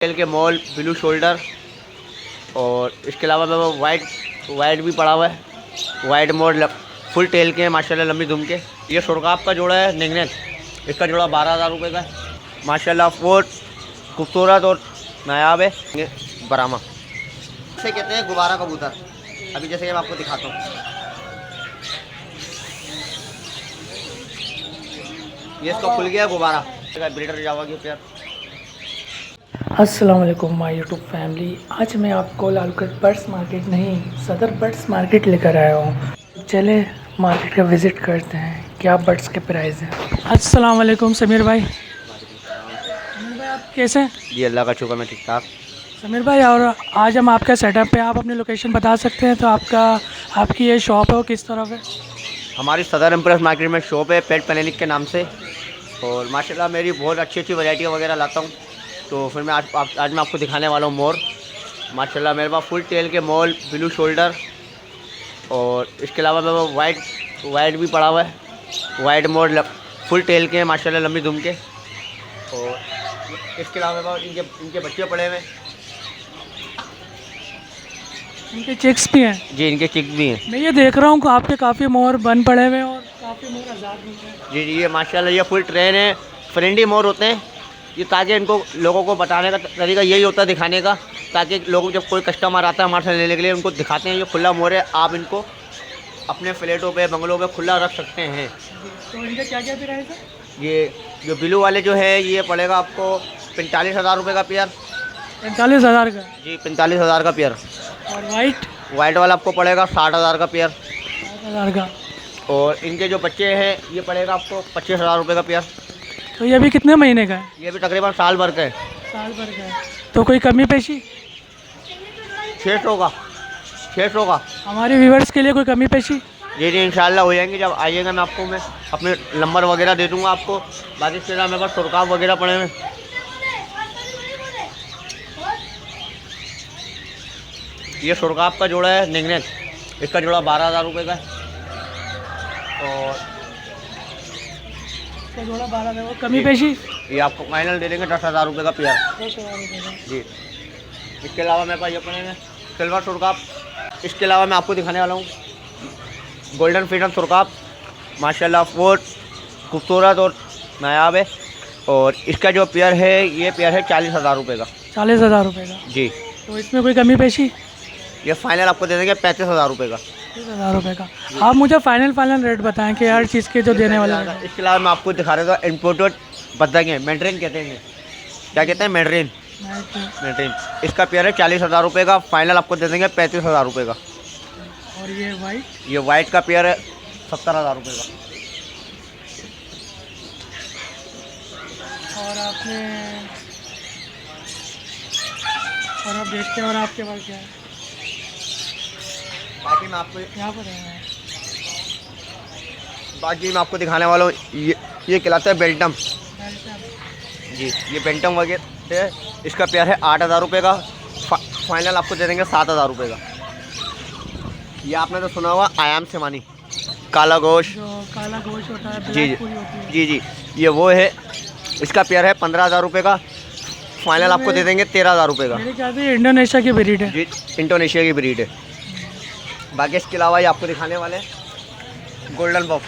Tell के mall blue shoulder और इसके अलावा मैं वाइट भी पड़ा हुआ है। वाइट मॉल फुल टेल के माशाल्लाह लंबी दुम के। ये शुरकाब का जोड़ा है निगनेट, इसका जोड़ा 12,000 रुपये का है माशाल्लाह। वो खूबसूरत और नायाब है। बरामा इसे कहते हैं गुब्बारा कबूतर। अभी जैसे कि मैं आपको दिखाता हूँ, ये इसका खुल गया गुब्बारा ब्रीडर जावा के प्यार। अस्सलाम वालेकुम माय यूट्यूब फैमिली। आज मैं आपको लालगढ़ बर्ड्स मार्केट नहीं सदर बर्ड्स मार्केट लेकर आया हूँ। चले मार्केट का विज़िट करते हैं, क्या बर्ड्स के प्राइस हैं। अस्सलाम वालेकुम समीर भाई। समीर भाई आप कैसे हैं? जी अल्लाह का शुक्र, मैं ठीक ठाक। समीर भाई, और आज हम आपका सेटअप पे, आप अपनी लोकेशन बता सकते हैं तो आपकी ये शॉप है वो किस तरफ है? हमारी सदर एम्प्रेस मार्केट में शॉप है पेट प्लेनिक के नाम से। और माशाल्लाह मेरी बहुत अच्छी वैरायटी वगैरह लाता हूँ। तो फिर मैं आज मैं आपको दिखाने वाला हूँ मोर। माशाल्लाह मेरे पास फुल टेल के मॉल ब्लू शोल्डर और इसके अलावा मेरे पास वाइट भी पड़ा हुआ है। वाइट मोर फुल टेल के माशाल्लाह लंबी दुम के। और इसके अलावा मेरे पास इनके बच्चे पड़े हुए हैं। इनके चिक्स भी हैं? जी इनके चिक भी हैं। मैं ये देख रहा हूँ कि आपके काफ़ी मोर बन पड़े हुए हैं और काफ़ी मोर आज़ाद भी हैं। जी ये माशाल्लाह ये फुल ट्रेन है। फ्रेंडली मोर होते हैं ये, ताकि इनको लोगों को बताने का तरीका यही होता है, दिखाने का, ताकि लोग जब कोई कस्टमर आता है हमारे से लेने के लिए उनको दिखाते हैं ये खुला मोर है। आप इनको अपने फ्लैटों पे बंगलों पे खुला रख सकते हैं। तो इनका क्या क्या प्राइस है? ये जो ब्लू वाले जो है ये पड़ेगा आपको 45,000 रुपये का पेयर। 45,000 का? जी 45,000 का पेयर। और वाइट वाला आपको पड़ेगा 60,000 का पेयर। 60,000 का। और इनके जो बच्चे हैं ये पड़ेगा आपको 25,000 रुपये का पेयर। तो ये अभी कितने महीने का है? ये भी तकरीबन साल भर का है। साल भर का है। तो कोई कमी पेशी? 600 का 600 का। हमारे व्यूवर्स के लिए कोई कमी पेशी? जी जी इंशाल्लाह हो जाएंगे। जब आइएगा मैं अपने नंबर वगैरह दे दूंगा आपको। बाकी इसके अलावा मेरे पास शुरकाब वगैरह पड़े हैं। ये शुरकाब का जोड़ा है निगनेट, इसका जोड़ा 12,000 रुपये का है। और तो जोड़ा 12 वो कमी पेशी? ये आपको फाइनल दे देंगे 10,000 रुपये का पेयर। 10,000 रुपये का। जी इसके अलावा मेरे पास ये पड़े हैं सिल्वर शुरकाब। इसके अलावा मैं आपको दिखाने वाला हूँ गोल्डन फीडर शुरकाब। माशाल्लाह वो खूबसूरत और नायाब है। और इसका जो पेयर है ये पेयर है 40,000 रुपये का। 40,000 रुपये का? जी। तो इसमें कोई कमी पेशी? ये फाइनल आपको दे देंगे 35,000 रुपये का। 30,000 रुपये का। आप मुझे फाइनल रेट बताएं कि हर चीज़ के जो देने वाले हैं। इसके अलावा मैं आपको दिखा रहा था इम्पोर्टेड बतखें, मैंड्रिन कहते हैं। क्या कहते हैं? मैंड्रिन। इसका पेयर है 40,000 रुपये का। फाइनल आपको दे देंगे 35,000 रुपये का। और ये वाइट? ये वाइट का पेयर है 70,000 रुपये का। और आप देखते हैं, और आपके पास क्या है? बाकी मैं आपको यहाँ पर है। बाकी मैं आपको दिखाने वाला हूँ ये कहलाता है बेल्टम। जी ये बेल्टम वगैरह है। इसका पेयर है 8,000 रुपये का। फाइनल आपको दे देंगे 7,000 रुपये का। ये आपने तो सुना हुआ आयाम सेमानी, काला गोश्त। जो काला गोश्त होता है, जी पूरी होती है। जी जी ये वो है। इसका पेयर है 15,000 रुपये का। फाइनल आपको दे देंगे 13,000 रुपये का। मेरे ख्याल से इंडोनेशिया की ब्रीड है। जी इंडोनेशिया की ब्रीड है। बाकी इसके अलावा ये आपको दिखाने वाले हैं गोल्डन बफ।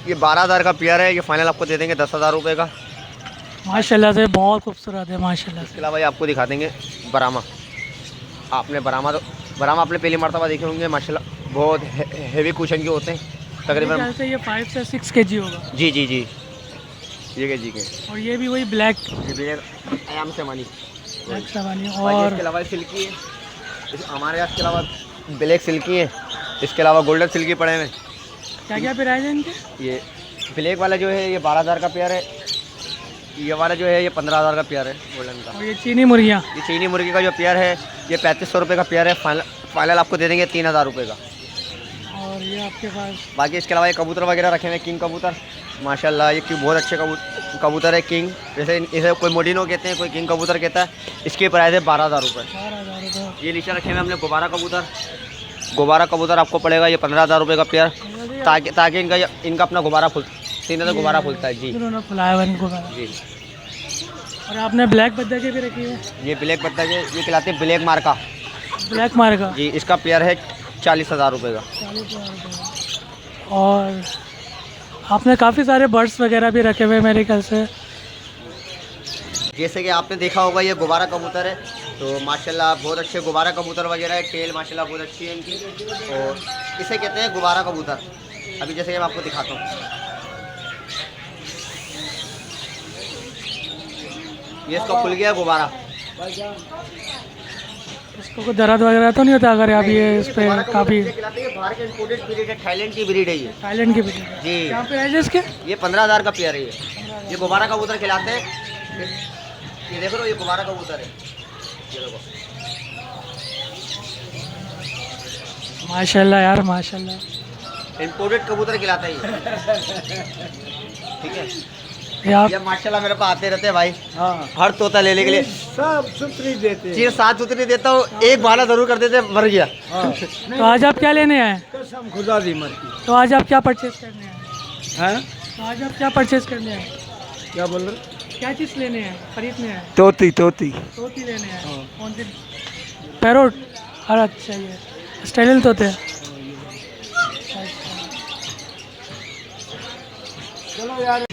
ये 12,000 का पेयर है। ये फाइनल आपको दे देंगे 10,000 रुपये का। माशाल्लाह से बहुत खूबसूरत है माशाल्लाह। इसके अलावा ये आपको दिखा देंगे बरामा। आपने बरामा आपने पहली मरतबा देखे होंगे। माशाल्लाह बहुत हेवी कुशन के होते हैं। तकरीबन से ये 5 से 6 kg होगा। जी जी जी ये के जी के। और ये भी वही ब्लैक आयाम से मानी। और इसके अलावा सिल्की है हमारे यहाँ। इसके अलावा ब्लैक सिल्की है। इसके अलावा गोल्डन सिल्की पड़े हैं। क्या क्या प्राइस है इनके? ये ब्लैक वाला जो है ये 12,000 का पेयर है। ये वाला जो है ये 15,000 का पेयर है गोल्डन का। और ये चीनी मुर्गियाँ? ये चीनी मुर्गी का जो पेयर है ये 3500 रुपये का पेयर है। फाइनल आपको दे देंगे 3,000 रुपये का। और ये आपके पास बाकी इसके अलावा ये कबूतर वगैरह रखे हुए हैं, किंग कबूतर। माशाल्लाह ये बहुत अच्छे कबूतर है किंग। जैसे इसे कोई मोडिनो कहते हैं, कोई किंग कबूतर कहता है। इसकी प्राइस है 12,000 रुपये। 12,000 रुपये। ये नीचे रखे हुए हमने गुब्बारा कबूतर आपको पड़ेगा ये 15,000 रुपये का पेयर। ताकि इनका अपना गुब्बारा सीने से गुब्बारा खुलता है। जी उन्होंने फुलाया हुआ इनको। जी। और आपने ब्लैक बत्तखे भी रखी है? ये ब्लैक बत्तख है, ये खिलाते हैं ब्लैक मार्का। ब्लैक मार्का जी, इसका पेयर है 40,000 रुपये का। 40,000 रुपये। और आपने काफ़ी सारे बर्ड्स वगैरह भी रखे हुए हैं मेरे ख्याल से। जैसे कि आपने देखा होगा ये गुब्बारा कबूतर है, तो माशाल्लाह बहुत अच्छे गुब्बारा कबूतर वगैरह है। टेल माशाल्लाह बहुत अच्छी है इनकी, और इसे कहते हैं गुब्बारा कबूतर। अभी जैसे कि मैं आपको दिखाता हूँ, ये इसका खुल गया गुब्बारा। इसको कोई दर्द वगैरह तो नहीं होता अगर आप ये इस पे काफ़ी? बाहर के इंपोर्टेड ब्रीड है, थाईलैंड की ब्रीड है ये। थाईलैंड की ब्रीड जी। क्या प्राइस है इसके? ये 15,000 का पेयर है। ये गुब्बारा कबूतर खिलाते हैं। ये देखो, ये गुब्बारा कबूतर है, ये देखो। माशाल्लाह यार माशाल्लाह। इंपोर्टेड कबूतर खिलाता है ये। ठीक है, ये आप ये माशाल्लाह मेरे पास आते रहते हैं भाई। हाँ, हर तोता लेने के लिए सब सुथरी देते हैं। 6-7 सुतरी देता हूँ, एक बाला जरूर कर देते, मर गया। हाँ, तो आज आप क्या लेने आए? कसम खुदा दी मर की। तो आज आप क्या परचेज करने आए? हैं? तो आज आप क्या परचेज करने आए? क्या बोल रहे? क्या चीज़ लेने हैं, खरीदने आए? तोती तोती। तोती लेने आए? हाँ। कौन सी? पैरोट? अरे अच्छा, ये स्टाइल तोते हैं। चलो यार।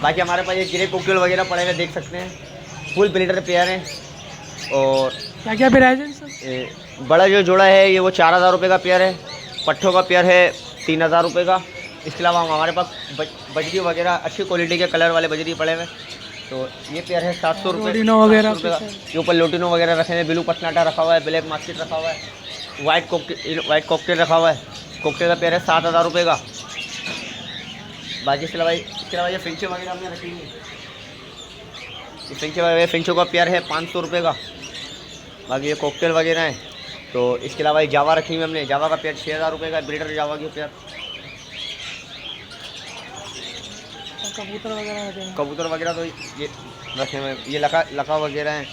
बाकी हमारे पास ये ग्रे कोकटेल वगैरह पड़े हुए देख सकते हैं, फुल ब्रीडर पेयर हैं। और क्या क्या प्राइस है सर? ये बड़ा जो जोड़ा है ये वो 4,000 रुपये का पेयर है। पट्ठों का पेयर है 3,000 रुपये का। इसके अलावा हमारे पास बजरी वगैरह अच्छी क्वालिटी के कलर वाले बजरी पड़े हुए, तो ये पेयर है 700 रुपये। लोटिनो वगैरह 700 रुपये का। ये ऊपर लोटिनो वगैरह रखे हैं, ब्लू पटनाटा रखा हुआ है, ब्लैक मास्केट रखा हुआ है, वाइट कॉकटेल रखा हुआ है। कॉकटेल का पेयर है 7,000 रुपये का। बाकी इसके अलावा ये फिंचे वगैरह हमने रखी हुई है। ये फिंचे वगैरह, फिंचों का पेयर है 500 रुपये का। बाकी ये कॉकटेल वगैरह हैं। तो इसके अलावा ये जावा रखी हुई हमने, जावा का पेयर 6,000 रुपये का, ब्रीडर जावा की पेयर। कबूतर वगैरह रखे हैं? कबूतर वगैरह तो ये रखे हुए हैं, ये लका वगैरह हैं।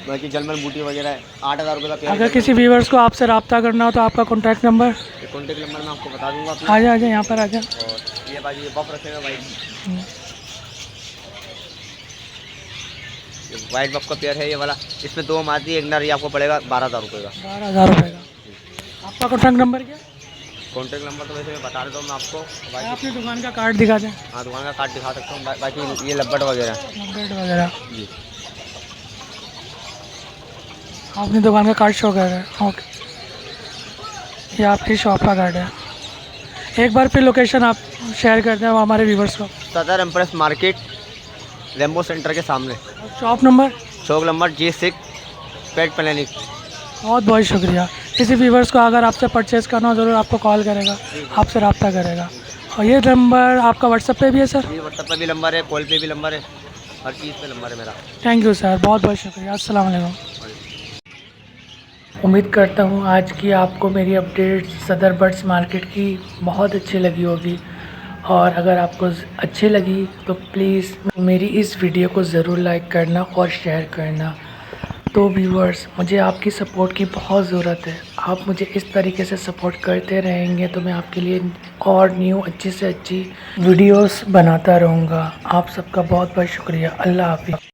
बाकी जलमल बूटी वगैरह है, 8,000 रुपये का पेयर। अगर किसी व्यूवर्स को आपसे रब्ता करना हो तो आपका कॉन्टैक्ट नंबर? कॉन्टेक्ट नंबर मैं आपको बता दूंगा। आ जा यहाँ पर आ जा। और ये बाकी ये बफ रखे हुए वाइट बफ का पेयर है ये वाला। इसमें 2 मादी एक नर, ये आपको पड़ेगा 12,000 रुपये का। 12,000 रुपये का। आपका कॉन्टैक्ट नंबर क्या? कॉन्टेक्ट नंबर तो वैसे मैं बता देता हूँ मैं आपको। बाकी अपनी दुकान का कार्ड दिखा दें। हाँ, दुकान का कार्ड दिखा सकता हूँ। बाकी ये लब्बट वगैरह अपडेट वगैरह जी, अपनी दुकान का कार्ड शो कर रहे हैं। ओके, ये आपकी शॉप का कार्ड है। एक बार फिर लोकेशन आप शेयर कर दें हमारे व्यूवर्स को। सदर एम्प्रेस मार्केट, रेम्बो सेंटर के सामने, शॉप नंबर? चौक नंबर G6, पेट प्लानिंग। बहुत बहुत शुक्रिया। किसी व्यूवर्स को अगर आपसे परचेज़ करना हो ज़रूर आपको कॉल करेगा, आपसे रब्ता करेगा। और ये नंबर आपका व्हाट्सएप पे भी है सर? जी, व्हाट्सएप पे भी नंबर है, कॉल पे भी नंबर है, हर चीज़ पे नंबर है मेरा। थैंक यू सर, बहुत बहुत शुक्रिया। अस्सलाम वालेकुम। उम्मीद करता हूँ आज की आपको मेरी अपडेट सदर बर्ड्स मार्केट की बहुत अच्छी लगी होगी, और अगर आपको अच्छी लगी तो प्लीज़ मेरी इस वीडियो को ज़रूर लाइक करना और शेयर करना। तो व्यूअर्स, मुझे आपकी सपोर्ट की बहुत ज़रूरत है। आप मुझे इस तरीके से सपोर्ट करते रहेंगे तो मैं आपके लिए और न्यू अच्छी से अच्छी वीडियोस बनाता रहूँगा। आप सबका बहुत बहुत शुक्रिया। अल्लाह हाफ़िज़।